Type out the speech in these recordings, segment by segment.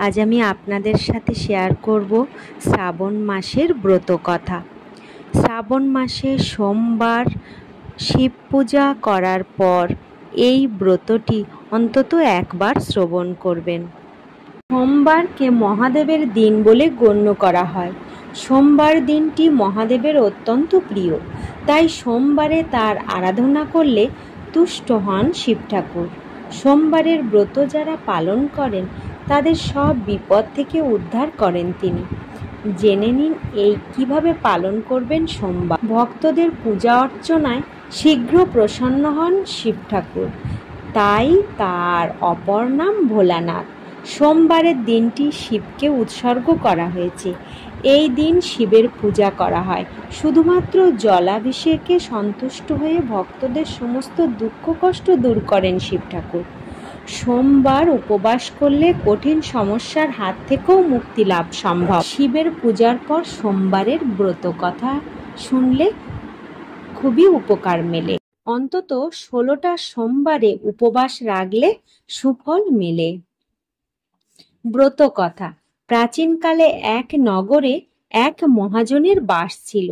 আজ আমি আপনাদের সাথে শেয়ার করব শ্রাবণ মাসের ব্রত কথা। শ্রাবণ মাসে সোমবার শিব পূজা করার পর এই ব্রতটি অন্তত একবার শ্রবণ করবেন। সোমবারকে মহাদেবের দিন বলে গণ্য করা হয়। সোমবার দিনটি মহাদেবের অত্যন্ত প্রিয়, তাই সোমবারে তার আরাধনা করলে তুষ্ট হন শিব ঠাকুর। সোমবারের ব্রত যারা পালন করেন তাদের সব বিপদ থেকে উদ্ধার করেন তিনি। জেনে নিন এই কিভাবে পালন করবেন সোমবার। ভক্তদের পূজা অর্চনায় শীঘ্র প্রসন্ন হন শিব ঠাকুর, তাই তার অপর নাম ভোলানাথ। সোমবারের দিনটি শিবকে উৎসর্গ করা হয়েছে। এই দিন শিবের পূজা করা হয়। শুধুমাত্র জলাভিষেকে সন্তুষ্ট হয়ে ভক্তদের সমস্ত দুঃখ কষ্ট দূর করেন শিব ঠাকুর। সোমবার উপবাস করলে কঠিন সমস্যার হাত থেকেও মুক্তি লাভ সম্ভব। শিবের পূজার পর সোমবারের ব্রত কথা শুনলে খুবই উপকার মেলে। অন্তত 16টা সোমবারে উপবাস রাখলে সুফল মেলে। ব্রত কথা। প্রাচীনকালে এক নগরে এক মহাজনের বাস ছিল।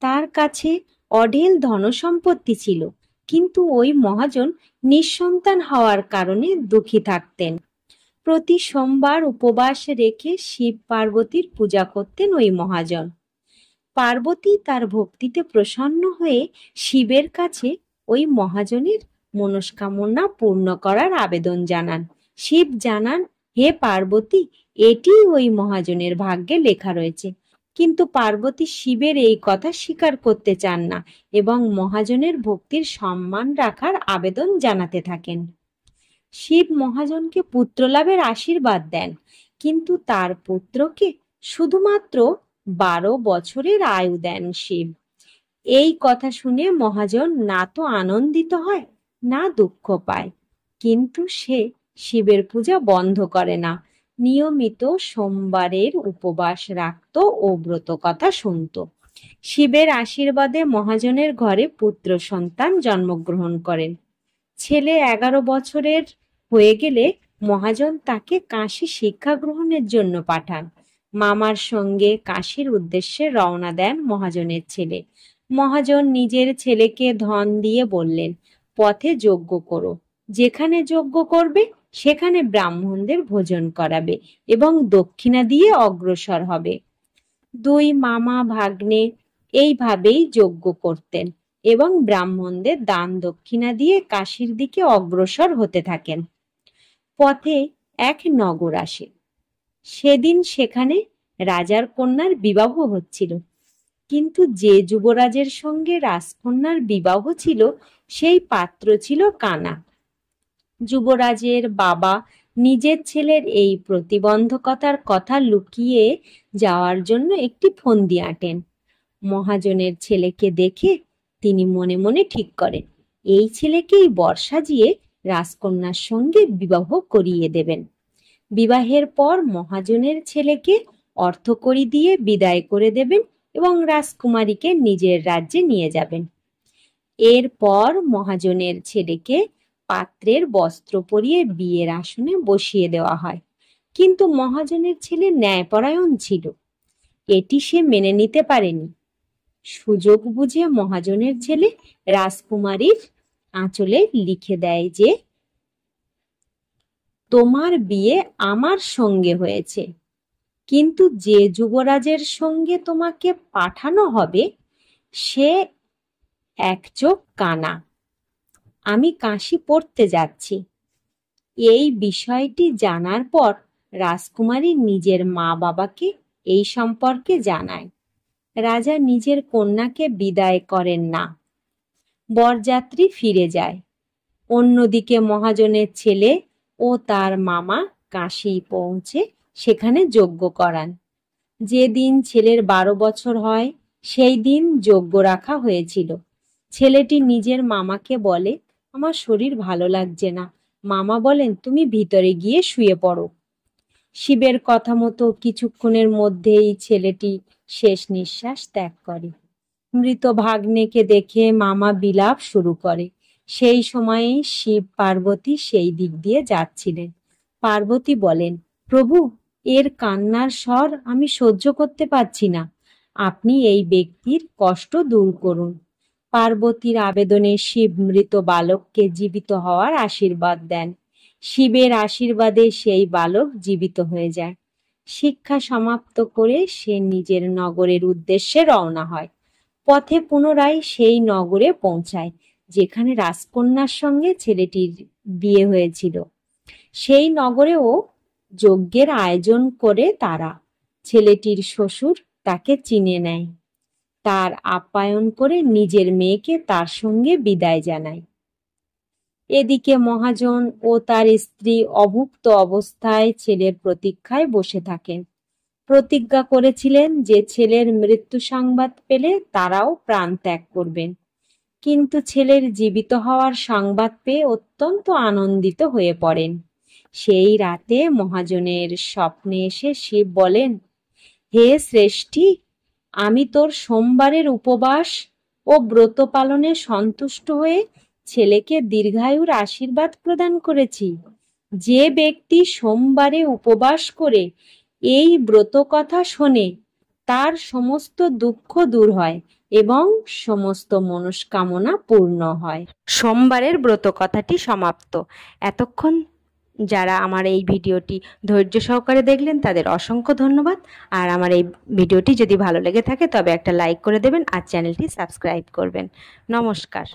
তার কাছে অঢেল ধনসম্পত্তি ছিল, কিন্তু ওই মহাজন নিঃসন্তান হওয়ার কারণে দুঃখী থাকতেন। প্রতি সোমবার উপবাস রেখে শিব পার্বতীর পূজা করতেন ওই মহাজন। পার্বতী তার ভক্তিতে প্রসন্ন হয়ে শিবের কাছে ওই মহাজনের মনস্কামনা পূর্ণ করার আবেদন জানান। শিব জানান, হে পার্বতী, এটি ওই মহাজনের ভাগ্যে লেখা রয়েছে। কিন্তু পার্বতী শিবের এই কথা স্বীকার করতে চান না এবং মহাজনের ভক্তির সম্মান রাখার আবেদন জানাতে থাকেন। শিব মহাজনকে পুত্রলাভের আশীর্বাদ দেন, কিন্তু তার পুত্রকে শুধুমাত্র 12 বছরের আয়ু দেন শিব। এই কথা শুনে মহাজন না তো আনন্দিত হয় না দুঃখ পায়, কিন্তু সে শিবের পূজা বন্ধ করে না। নিয়মিত সোমবারের উপবাস রাখত ও ব্রত কথা শুনত। শিবের আশীর্বাদে মহাজনের ঘরে পুত্র সন্তান জন্মগ্রহণ করেন। ছেলে 11 বছরের হয়ে গেলে মহাজন তাকে কাশী শিক্ষা গ্রহণের জন্য পাঠান। মামার সঙ্গে কাশীর উদ্দেশ্যে রওনা দেন মহাজনের ছেলে। মহাজন নিজের ছেলেকে ধন দিয়ে বললেন, পথে যজ্ঞ করো, যেখানে যজ্ঞ করবে সেখানে ব্রাহ্মণদের ভোজন করাবে এবং দক্ষিণা দিয়ে অগ্রসর হবে। দুই মামা ভাগ্নে এইভাবেই যজ্ঞ করতেন এবং ব্রাহ্মণদের দান দক্ষিণা দিয়ে কাশীর দিকে অগ্রসর হতে থাকেন। পথে এক নগর আসে। সেদিন সেখানে রাজার কন্যার বিবাহ হচ্ছিল, কিন্তু যে যুবরাজের সঙ্গে রাজকন্যার বিবাহ ছিল সেই পাত্র ছিল কানা। যুবরাজের বাবা নিজের ছেলের এই প্রতিবন্ধকতার কথা লুকিয়ে যাওয়ার জন্য একটি ফন্দি আঁটেন। মহাজনের ছেলেকে দেখে তিনি মনে মনে ঠিক করেন, এই ছেলেকেই বর সাজিয়ে রাজকন্যার সঙ্গে বিবাহ করিয়ে দেবেন। বিবাহের পর মহাজনের ছেলেকে অর্থকড়ি দিয়ে বিদায় করে দেবেন এবং রাজকুমারীকে নিজের রাজ্যে নিয়ে যাবেন। এরপর মহাজনের ছেলেকে পাত্রের বস্ত্র পরিয়ে বিয়ের আসনে বসিয়ে দেওয়া হয়। কিন্তু মহাজনের ছেলে ন্যায়পরায়ণ ছিল, এটি সে মেনে নিতে পারেনি। সুযোগ বুঝে মহাজনের ছেলে রাজকুমারীর আঁচলে লিখে দেয় যে, তোমার বিয়ে আমার সঙ্গে হয়েছে, কিন্তু যে যুবরাজের সঙ্গে তোমাকে পাঠানো হবে সে এক চোখ কানা। আমি কাশী পড়তে যাচ্ছি। এই বিষয়টি জানার পর রাজকুমারী নিজের মা বাবাকে এই সম্পর্কে জানায়। রাজা নিজের কন্যাকে বিদায় করেন না, বরযাত্রী ফিরে যায়। অন্যদিকে মহাজনের ছেলে ও তার মামা কাশী পৌঁছে সেখানে যজ্ঞ করান। যেদিন ছেলের 12 বছর হয় সেই দিন যজ্ঞ রাখা হয়েছিল। ছেলেটি নিজের মামাকে বলে, আমার শরীর ভালো লাগছে না। মামা বলেন, তুমি ভিতরে গিয়ে শুয়ে পড়ো। শিবের কথা মতো কিছুক্ষণের মধ্যেই ছেলেটি শেষ নিঃশ্বাস ত্যাগ করে। মৃত ভাগ্নেকে দেখে মামা বিলাপ শুরু করে। সেই সময়ে শিব পার্বতী সেই দিক দিয়ে যাচ্ছিলেন। পার্বতী বলেন, প্রভু, এর কান্নার স্বর আমি সহ্য করতে পারছি না। আপনি এই ব্যক্তির কষ্ট দূর করুন। পার্বতীর আবেদনে শিব মৃত বালককে জীবিত হওয়ার আশীর্বাদ দেন। শিবের আশীর্বাদে সেই বালক জীবিত হয়ে যায়। শিক্ষা সমাপ্ত করে সে নিজের নগরের উদ্দেশ্যে রওনা হয়। পথে পুনরায় সেই নগরে পৌঁছায় যেখানে রাজকন্যার সঙ্গে ছেলেটির বিয়ে হয়েছিল। সেই নগরেও যজ্ঞের আয়োজন করে তারা। ছেলেটির শ্বশুর তাকে চিনে নেয়, তার আপ্যায়ন করে নিজের মেয়েকে তার সঙ্গে বিদায় জানায়। এদিকে মহাজন ও তার স্ত্রী অভুক্ত অবস্থায় ছেলের প্রতীক্ষায় বসে থাকেন। প্রতিজ্ঞা করেছিলেন যে ছেলের মৃত্যু সংবাদ পেলে তারাও প্রাণ ত্যাগ করবেন। কিন্তু ছেলের জীবিত হওয়ার সংবাদ পেয়ে অত্যন্ত আনন্দিত হয়ে পড়েন। সেই রাতে মহাজনের স্বপ্নে এসে শিব বলেন, হে শ্রেষ্ঠী, আমি তোর সোমবারের উপবাস ও ব্রত পালনে সন্তুষ্ট হয়ে ছেলেকে দীর্ঘায়ুর আশীর্বাদ প্রদান করেছি। যে ব্যক্তি সোমবারে উপবাস করে এই ব্রত কথা শোনে তার সমস্ত দুঃখ দূর হয় এবং সমস্ত মনস্কামনা পূর্ণ হয়। সোমবারের ব্রত কথাটি সমাপ্ত। এতক্ষণ যারা আমার এই ভিডিওটি ধৈর্য সহকারে দেখলেন তাদের অসংখ্য ধন্যবাদ। আর আমার এই ভিডিওটি যদি ভালো লেগে থাকে তবে একটা লাইক করে দেবেন আর চ্যানেলটি সাবস্ক্রাইব করবেন। নমস্কার।